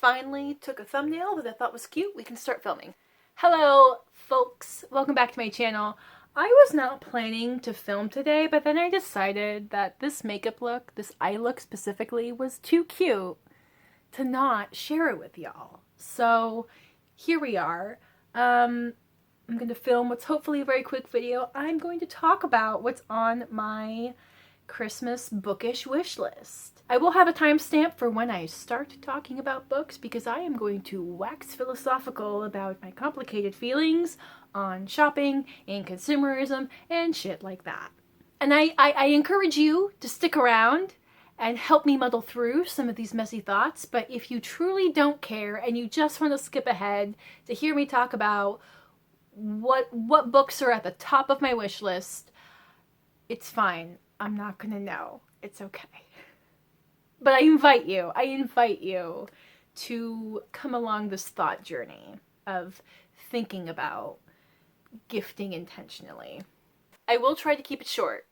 finally took a thumbnail that I thought was cute. We can start filming. Hello, folks. Welcome back to my channel. I was not planning to film today, but then I decided that this makeup look, this eye look specifically, was too cute to not share it with y'all. So here we are. I'm going to film what's hopefully a very quick video. I'm going to talk about what's on my Christmas bookish wish list. I will have a timestamp for when I start talking about books because I am going to wax philosophical about my complicated feelings on shopping and consumerism and shit like that. And I encourage you to stick around and help me muddle through some of these messy thoughts, but if you truly don't care and you just want to skip ahead to hear me talk about what books are at the top of my wish list, it's fine. I'm not gonna know. It's okay. But I invite you to come along this thought journey of thinking about gifting intentionally. I will try to keep it short.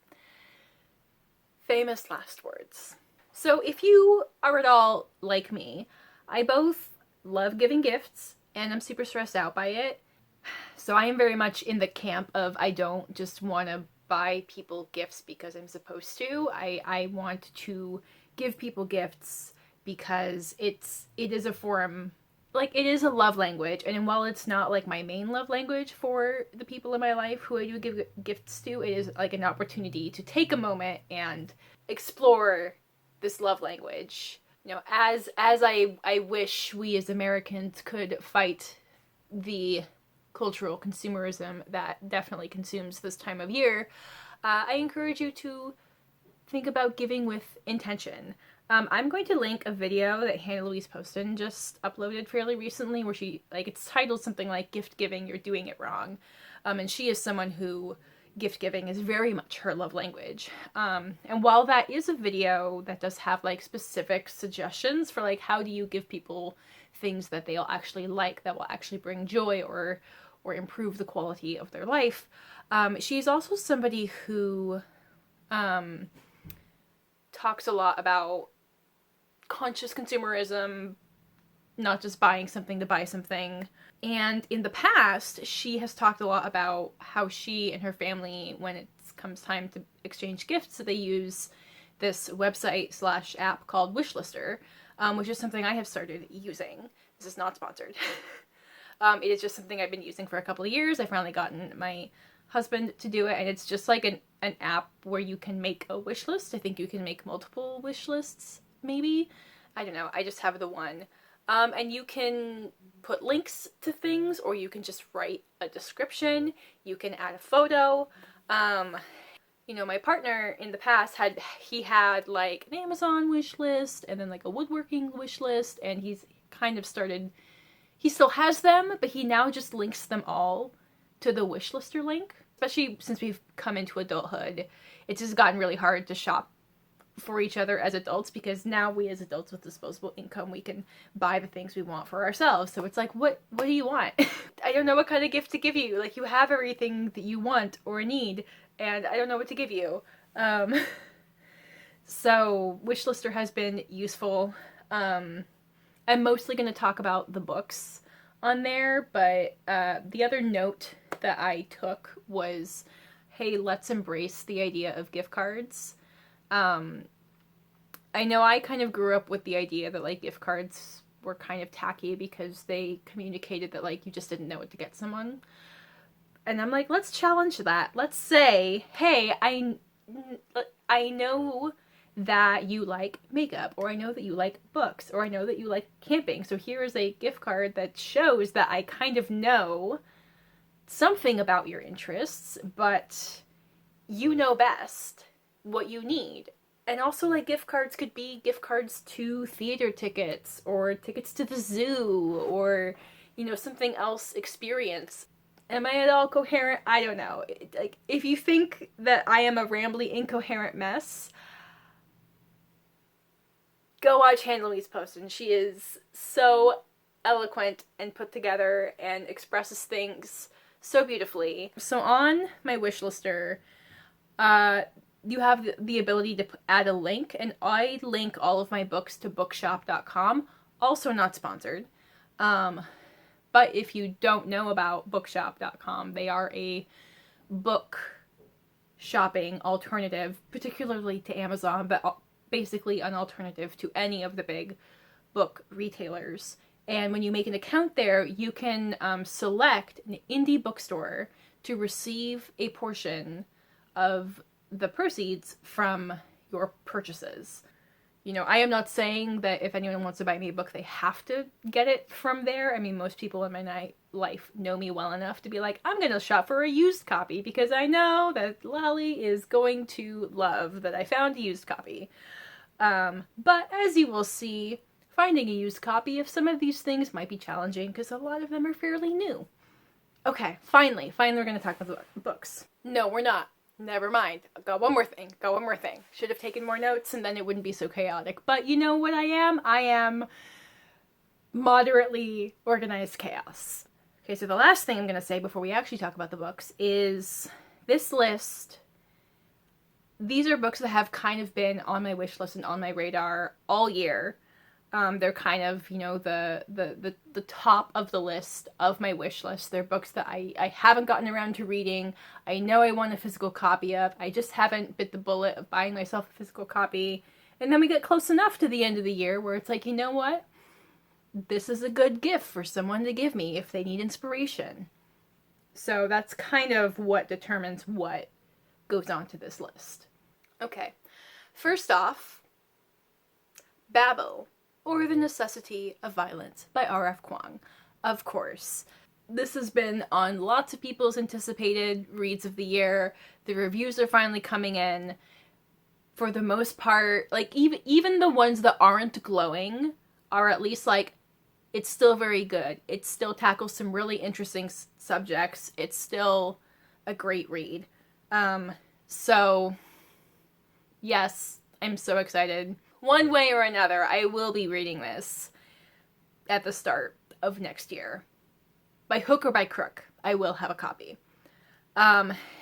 Famous last words. So if you are at all like me, I both love giving gifts and I'm super stressed out by it. So I am very much in the camp of I don't just want to buy people gifts because I'm supposed to. I want to give people gifts because it is a form, like it is a love language, and while it's not like my main love language for the people in my life who I do give gifts to, it is like an opportunity to take a moment and explore this love language. You know, as I wish we as Americans could fight the cultural consumerism that definitely consumes this time of year, I encourage you to think about giving with intention. I'm going to link a video that Louise Poston just uploaded fairly recently where she, like, it's titled something like Gift Giving, You're Doing It Wrong. And she is someone who gift giving is very much her love language. And while that is a video that does have like specific suggestions for like how do you give people things that they'll actually like, that will actually bring joy or improve the quality of their life, she's also somebody who talks a lot about conscious consumerism, not just buying something to buy something. And in the past, she has talked a lot about how she and her family, when it comes time to exchange gifts, they use this website / app called Wishlister, which is something I have started using. This is not sponsored. It is just something I've been using for a couple of years. I finally gotten my husband to do it, and it's just like an app where you can make a wish list. I think you can make multiple wish lists, maybe. I don't know. I just have the one. And you can put links to things, or you can just write a description. You can add a photo. You know, my partner in the past had like an Amazon wish list and then like a woodworking wish list, and he's kind of started, he still has them, but he now just links them all to the Wishlister link. Especially since we've come into adulthood, it's just gotten really hard to shop for each other as adults, because now we as adults with disposable income, we can buy the things we want for ourselves. So it's like, what do you want? I don't know what kind of gift to give you. Like, you have everything that you want or need, and I don't know what to give you. So Wishlister has been useful. I'm mostly going to talk about the books on there, but the other note that I took was, hey, let's embrace the idea of gift cards. I know I kind of grew up with the idea that like gift cards were kind of tacky because they communicated that like you just didn't know what to get someone. And I'm like, let's challenge that. Let's say, hey, I know that you like makeup, or I know that you like books, or I know that you like camping. So here is a gift card that shows that I kind of know something about your interests, but you know best what you need. And also, like, gift cards could be gift cards to theater tickets, or tickets to the zoo, or, you know, something else experience. Am I at all coherent? I don't know. Like, if you think that I am a rambly, incoherent mess, go watch Louise Poston. She is so eloquent and put together and expresses things so beautifully. So on my Wishlister, you have the ability to add a link, and I link all of my books to bookshop.com. Also not sponsored. But if you don't know about bookshop.com, they are a book shopping alternative, particularly to Amazon, but basically an alternative to any of the big book retailers. And when you make an account there, you can select an indie bookstore to receive a portion of the proceeds from your purchases. You know, I am not saying that if anyone wants to buy me a book, they have to get it from there. I mean, most people in my life know me well enough to be like, I'm going to shop for a used copy because I know that Lally is going to love that I found a used copy. But as you will see, finding a used copy of some of these things might be challenging because a lot of them are fairly new. Okay, finally we're going to talk about the books. No, we're not. Never mind. Got one more thing. Should have taken more notes and then it wouldn't be so chaotic. But you know what I am? I am moderately organized chaos. Okay, so the last thing I'm going to say before we actually talk about the books is this list. These are books that have kind of been on my wish list and on my radar all year. They're kind of, you know, the top of the list of my wish list. They're books that I haven't gotten around to reading. I know I want a physical copy of. I just haven't bit the bullet of buying myself a physical copy. And then we get close enough to the end of the year where it's like, you know what? This is a good gift for someone to give me if they need inspiration. So that's kind of what determines what goes onto this list. Okay, first off, Babel, or The Necessity of Violence by R.F. Kuang. Of course. This has been on lots of people's anticipated reads of the year. The reviews are finally coming in. For the most part, like, even the ones that aren't glowing are at least, like, it's still very good. It still tackles some really interesting subjects. It's still a great read. So, yes, I'm so excited. One way or another, I will be reading this at the start of next year. By hook or by crook, I will have a copy.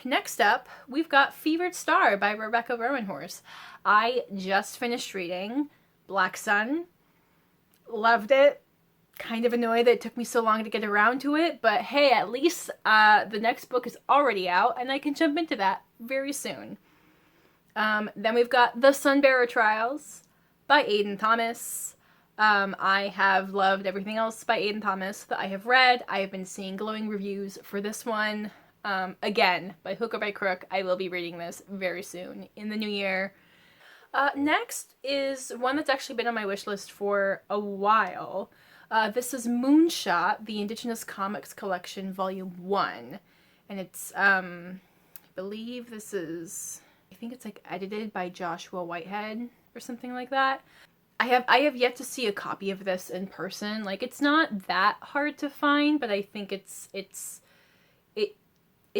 Next up, we've got Fevered Star by Rebecca Roanhorse. I just finished reading Black Sun. Loved it. Kind of annoyed that it took me so long to get around to it, but hey, at least the next book is already out, and I can jump into that very soon. Then we've got The Sunbearer Trials by Aiden Thomas. I have loved everything else by Aiden Thomas that I have read. I have been seeing glowing reviews for this one. Again, by hook or by crook, I will be reading this very soon in the new year. Next is one that's actually been on my wish list for a while. This is Moonshot, the Indigenous Comics Collection, Volume 1. And it's, I believe this is, I think it's like edited by Joshua Whitehead or something like that. I have yet to see a copy of this in person. Like, it's not that hard to find, but I think it's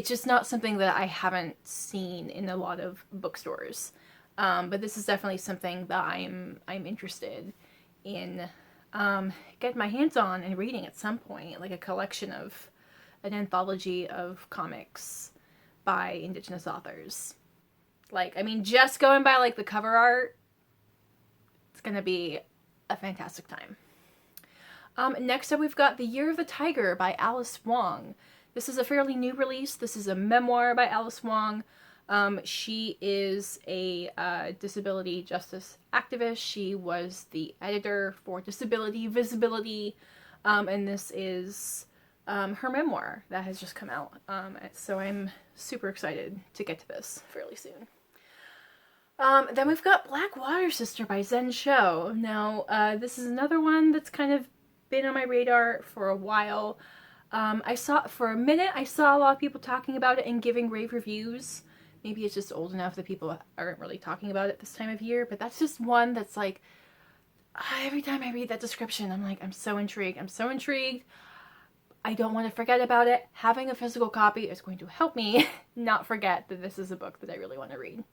just not something that I haven't seen in a lot of bookstores. But this is definitely something that I'm interested in getting my hands on and reading at some point, like a collection of an anthology of comics by Indigenous authors. Like, I mean, just going by like the cover art, it's gonna be a fantastic time. Next up, we've got The Year of the Tiger by Alice Wong. This is a fairly new release. This is a memoir by Alice Wong. She is a disability justice activist. She was the editor for Disability Visibility, and this is her memoir that has just come out. So I'm super excited to get to this fairly soon. Then we've got Black Water Sister by Zen Shou. Now, this is another one that's kind of been on my radar for a while. For a minute, I saw a lot of people talking about it and giving rave reviews. Maybe it's just old enough that people aren't really talking about it this time of year, but that's just one that's like, every time I read that description, I'm like, I'm so intrigued. I don't want to forget about it. Having a physical copy is going to help me not forget that this is a book that I really want to read.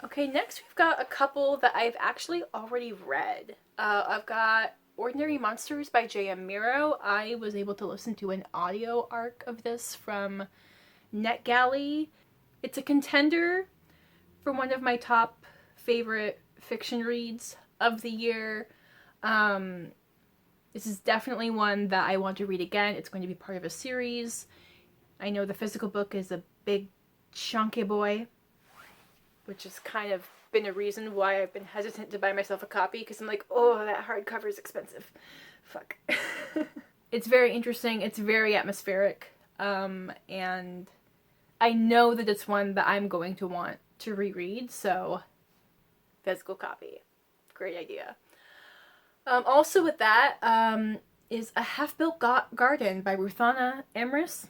Okay, next we've got a couple that I've actually already read. I've got Ordinary Monsters by J.M. Miro. I was able to listen to an audio arc of this from NetGalley. It's a contender for one of my top favorite fiction reads of the year. This is definitely one that I want to read again. It's going to be part of a series. I know the physical book is a big chunky boy, which has kind of been a reason why I've been hesitant to buy myself a copy, because I'm like, oh, that hardcover is expensive. Fuck. It's very interesting. It's very atmospheric. And I know that it's one that I'm going to want to reread, so physical copy. Great idea. Also with that, is A Half-Built Garden by Ruthanna Emrys.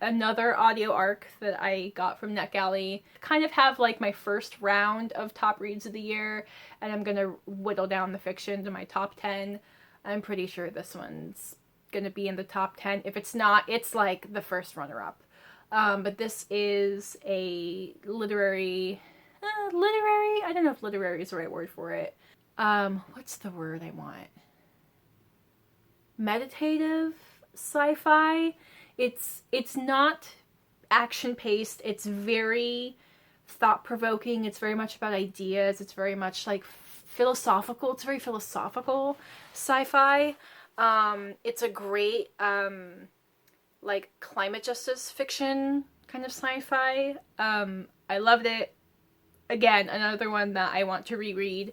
Another audio arc that I got from NetGalley. Kind of have like my first round of top reads of the year, and I'm gonna whittle down the fiction to my top 10. I'm pretty sure this one's gonna be in the top 10. If it's not, it's like the first runner-up. But this is a literary, I don't know if literary is the right word for it. What's the word I want? Meditative sci-fi. It's not action-paced. It's very thought-provoking. It's very much about ideas. It's very much like philosophical. It's very philosophical sci-fi. It's a great like climate justice fiction kind of sci-fi. I loved it. Again, another one that I want to reread.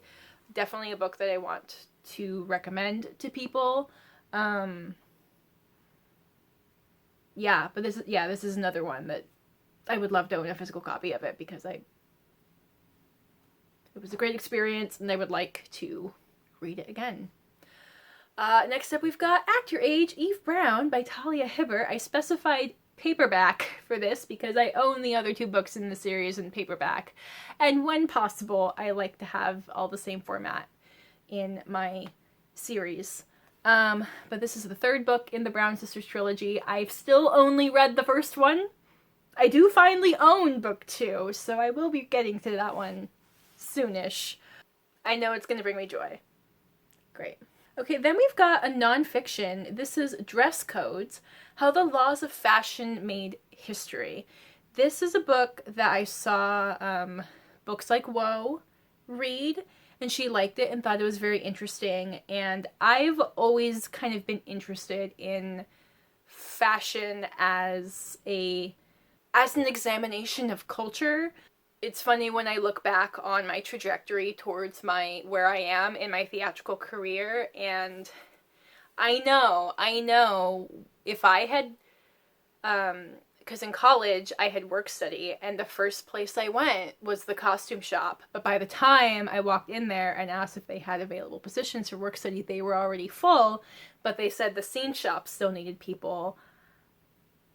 Definitely a book that I want to recommend to people. Yeah, but this is another one that I would love to own a physical copy of it, because it was a great experience and I would like to read it again. Next up we've got Act Your Age, Eve Brown by Talia Hibbert. I specified paperback for this because I own the other two books in the series in paperback, and when possible I like to have all the same format in my series. But this is the third book in the Brown Sisters trilogy. I've still only read the first one. I do finally own book 2, so I will be getting to that one soonish. I know it's gonna bring me joy. Great. Okay, then we've got a nonfiction. This is Dress Codes, How the Laws of Fashion Made History. This is a book that I saw Books Like Whoa read, and she liked it and thought it was very interesting. And I've always kind of been interested in fashion as an examination of culture. It's funny when I look back on my trajectory towards where I am in my theatrical career, and I know if I had, because in college I had work study, and the first place I went was the costume shop, but by the time I walked in there and asked if they had available positions for work study, they were already full, but they said the scene shop still needed people.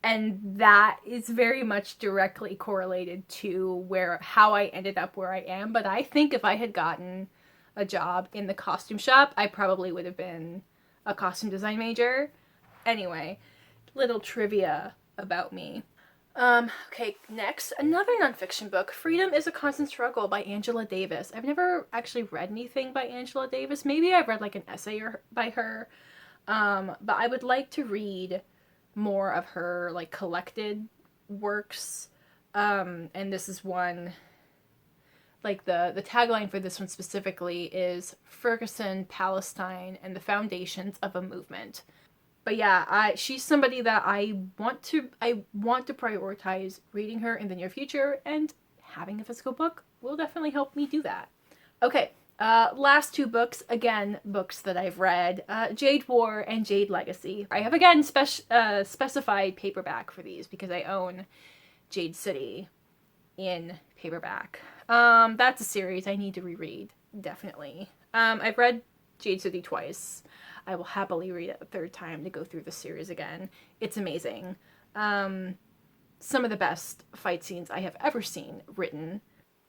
And that is very much directly correlated to how I ended up where I am. But I think if I had gotten a job in the costume shop, I probably would have been a costume design major. Anyway, little trivia about me. Okay, next, another nonfiction book, Freedom is a Constant Struggle by Angela Davis. I've never actually read anything by Angela Davis. Maybe I've read like an essay by her. But I would like to read more of her like collected works, and this is one, like the tagline for this one specifically is Ferguson, Palestine, and the Foundations of a Movement. But yeah, she's somebody that I want to prioritize reading her in the near future, and having a physical book will definitely help me do that. Okay, last two books, again, books that I've read, Jade War and Jade Legacy. I have again specified paperback for these because I own Jade City in paperback. That's a series I need to reread, definitely. I've read Jade City twice. I will happily read it a third time to go through the series again. It's amazing. Some of the best fight scenes I have ever seen written.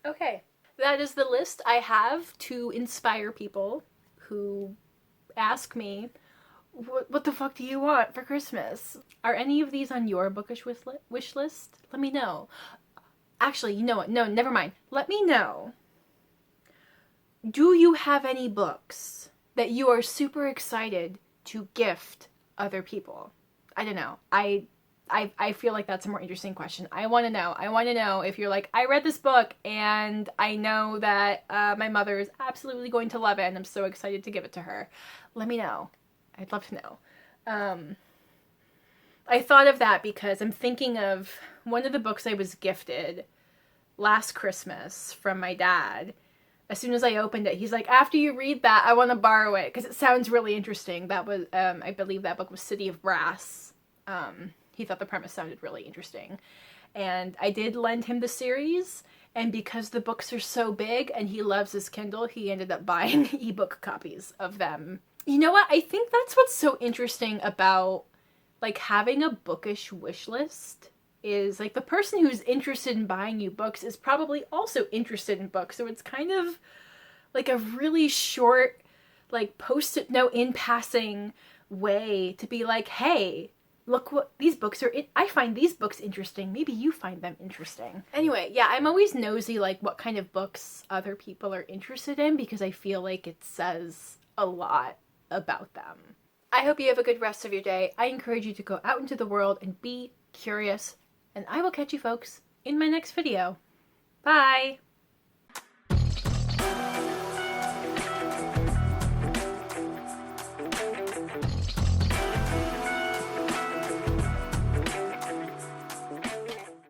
Okay. That is the list I have to inspire people who ask me, what the fuck do you want for Christmas? Are any of these on your bookish wish list? Let me know. Actually, you know what? No, never mind. Let me know. Do you have any books that you are super excited to gift other people? I don't know. I I feel like that's a more interesting question. I want to know. I want to know if you're like, I read this book and I know that my mother is absolutely going to love it and I'm so excited to give it to her. Let me know. I'd love to know. I thought of that because I'm thinking of one of the books I was gifted last Christmas from my dad. As soon as I opened it, he's like, after you read that, I want to borrow it because it sounds really interesting. That was, I believe that book was City of Brass. He thought the premise sounded really interesting. And I did lend him the series, and because the books are so big and he loves his Kindle, he ended up buying ebook copies of them. You know what? I think that's what's so interesting about, like, having a bookish wish list is, like, the person who's interested in buying you books is probably also interested in books. So it's kind of like a really short, like, post-it note in passing way to be like, hey, look what these books are I find these books interesting. Maybe you find them interesting. Anyway, yeah, I'm always nosy, like, what kind of books other people are interested in because I feel like it says a lot about them. I hope you have a good rest of your day. I encourage you to go out into the world and be curious. And I will catch you folks in my next video. Bye!